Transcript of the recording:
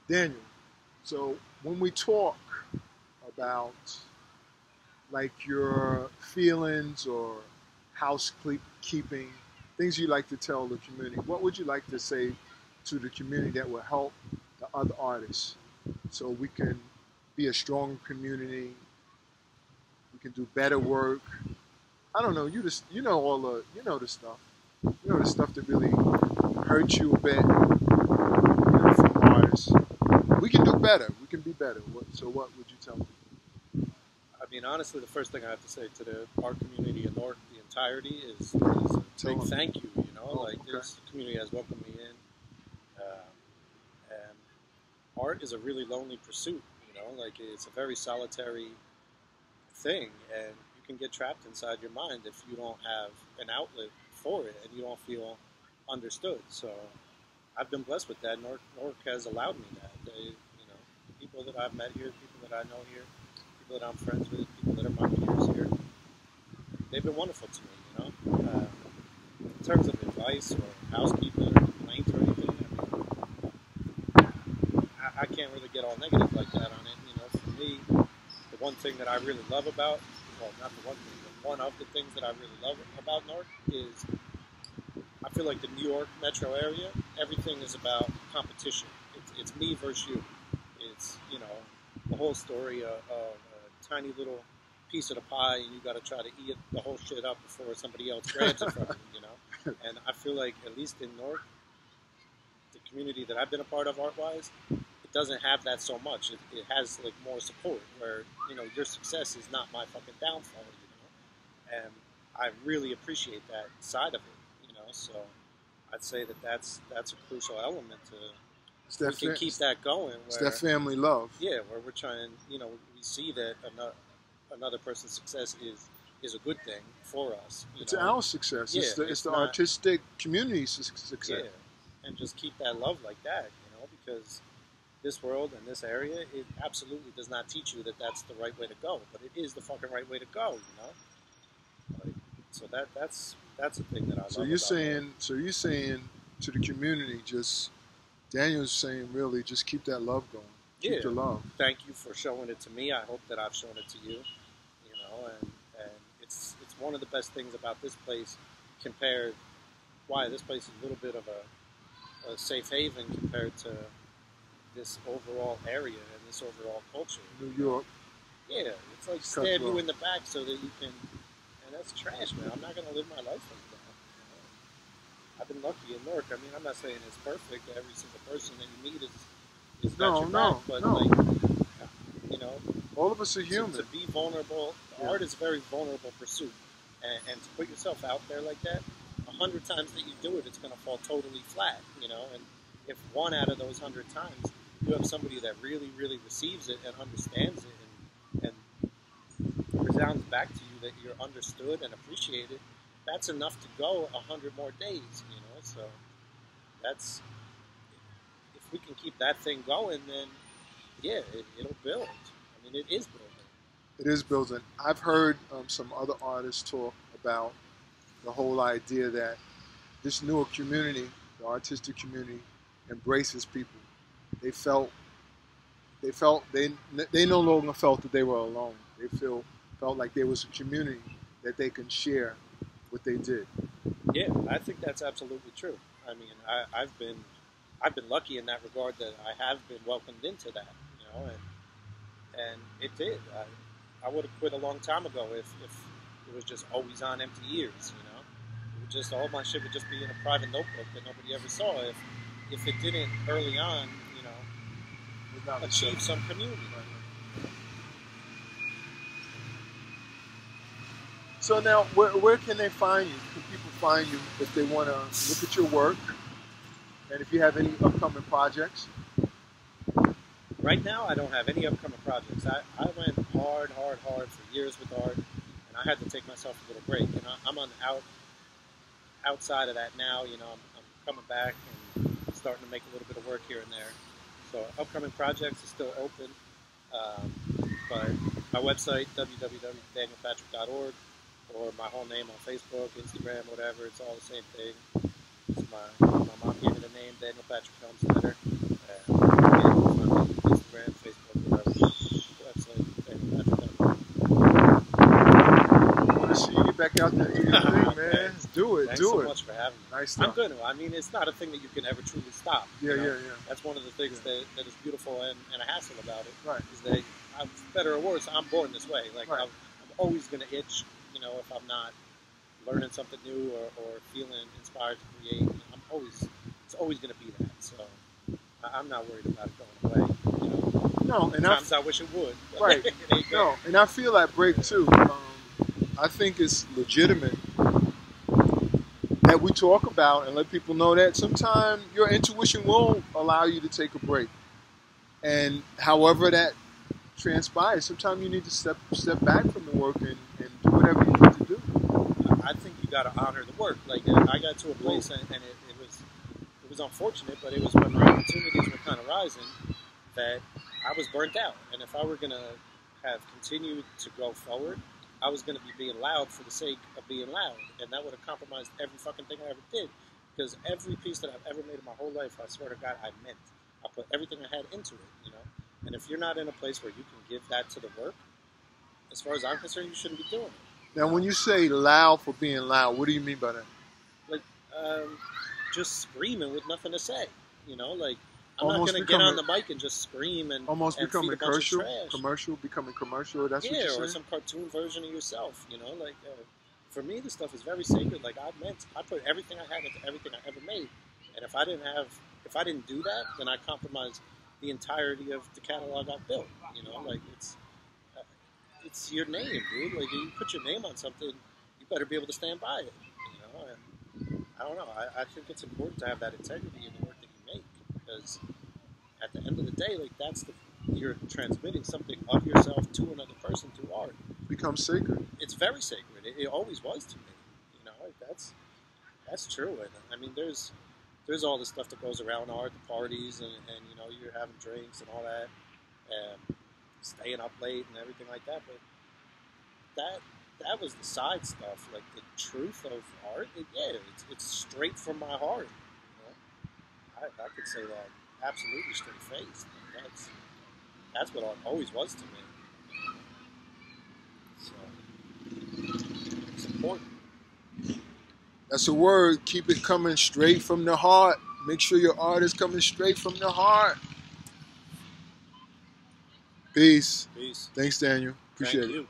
Daniel, so when we talk about like your feelings or housekeeping, things you like to tell the community, what would you like to say to the community that will help the other artists so we can be a stronger community, we can do better work? I don't know, you know all the the stuff. You know the stuff that really hurts you a bit, from artists. We can do better. We can be better. So what would you tell me? I mean, honestly, the first thing I have to say to the art community in North, the entirety, is a big thank you. You know, like okay. this community has welcomed me in, and art is a really lonely pursuit. You know, like it's a very solitary thing, and you can get trapped inside your mind if you don't have an outlet for it and you don't feel understood. So I've been blessed with that. Nork has allowed me that. People that I've met here, people that I know here, people that I'm friends with, people that are my peers here, they've been wonderful to me. You know, in terms of advice or housekeeping or complaints or anything, I mean, I can't really get all negative like that on it. You know, for me, the one thing that I really love about, well, not the one thing, but one of the things that I really love about Nork is I feel like the New York metro area, everything is about competition. It's me versus you. It's, the whole story of a tiny little piece of the pie, and you got to try to eat the whole shit up before somebody else grabs it from you. And I feel like, at least in North, the community that I've been a part of art-wise, it doesn't have that so much. It has, like, more support, where, your success is not my fucking downfall, And I really appreciate that side of it, So I'd say that that's a crucial element to... We can keep that going. It's that family love. Yeah, where we're trying, we see that another person's success is a good thing for us. It's our success. Yeah, it's the artistic community's success. Yeah, and just keep that love like that, because this world and this area, it absolutely does not teach you that that's the right way to go, but it is the fucking right way to go, Like, so that's the thing that I love. So you're saying to the community, just... Daniel's saying, really, just keep that love going. Keep the love. Thank you for showing it to me. I hope that I've shown it to you. And it's one of the best things about this place compared. Why this place is a little bit of a safe haven compared to this overall area and this overall culture. New York. Yeah, it's like stab you in the back so that you can. And that's trash, man. I'm not gonna live my life like that. I've been lucky in Newark. I mean, I'm not saying it's perfect. Every single person that you meet is got your back, but all of us are human. To be vulnerable, art is a very vulnerable pursuit, and to put yourself out there like that, 100 times that you do it, it's going to fall totally flat, And if one out of those 100 times you have somebody that really, really receives it and understands it, and resounds back to you that you're understood and appreciated, that's enough to go 100 more days, So that's, if we can keep that thing going, then yeah, it'll build. I mean, it is building. It is building. I've heard some other artists talk about the whole idea that this newer community, the artistic community, embraces people. They no longer felt that they were alone. They felt like there was a community that they can share what they did. Yeah, I think that's absolutely true. I mean, I've been lucky in that regard that I have been welcomed into that, and it did. I would have quit a long time ago if it was just always on empty ears, It would just, all my shit would just be in a private notebook that nobody ever saw. If it didn't early on, achieve some community. So now, where can they find you? Can people find you if they want to look at your work? And if you have any upcoming projects? Right now, I don't have any upcoming projects. I went hard for years with art, and I had to take myself a little break. And I'm on the outside of that now. I'm coming back and starting to make a little bit of work here and there. So upcoming projects are still open. But my website, www.danielpatrick.org, or my whole name on Facebook, Instagram, whatever, it's all the same thing. My mom gave me the name, Daniel Patrick Helmstetter. back out there and do your thing, man. Thanks. Do it. Thanks do so it. much for having me. Nice stuff. I'm going to. I mean, it's not a thing that you can ever truly stop. Yeah, you know? yeah. That's one of the things that is beautiful and a hassle about it. Right. Is that, better or worse, I'm born this way. Like, Right. I'm always going to itch, if I'm not learning something new or feeling inspired to create. It's always going to be that. So I'm not worried about it going away. No, and Sometimes I wish it would. But right. it ain't No, good. and I feel that break too. I think it's legitimate that we talk about and let people know that sometimes your intuition will allow you to take a break. And however that transpires, sometimes you need to step back from the work and do whatever you need to do. I think you got to honor the work. Like, I got to a place, and it was unfortunate, but it was when my opportunities were kind of rising that I was burnt out. And if I were going to have continued to go forward, I was going to be being loud for the sake of being loud. And that would have compromised every fucking thing I ever did. Because every piece that I've ever made in my whole life, I swear to God, I meant. I put everything I had into it, And if you're not in a place where you can give that to the work, as far as I'm concerned, you shouldn't be doing it. Now, when you say loud for being loud, what do you mean by that? Like, just screaming with nothing to say, Like, I'm Almost not going to get on the mic and just scream and almost and becoming feed a bunch of commercial, trash. becoming commercial. That's what Yeah, you're or saying? some cartoon version of yourself, Like, for me, this stuff is very sacred. Like, I put everything I had into everything I ever made, and if I didn't do that, then I compromised the entirety of the catalog I built. Like, it's your name, dude. Like, you put your name on something, you better be able to stand by it. And I don't know. I think it's important to have that integrity in the work that you make, because at the end of the day, like, you're transmitting something of yourself to another person through art. Become sacred. It's very sacred. It always was to me. Like, that's true. And I mean, there's all this stuff that goes around art, the parties, and you're having drinks and all that, and staying up late and everything like that. But that was the side stuff. Like, the truth of art, it's straight from my heart. I could say that absolutely straight faced. That's what art always was to me. So it's important. That's a word. Keep it coming straight from the heart. Make sure your art is coming straight from the heart. Peace. Peace. Thanks, Daniel. Appreciate Thank it. you.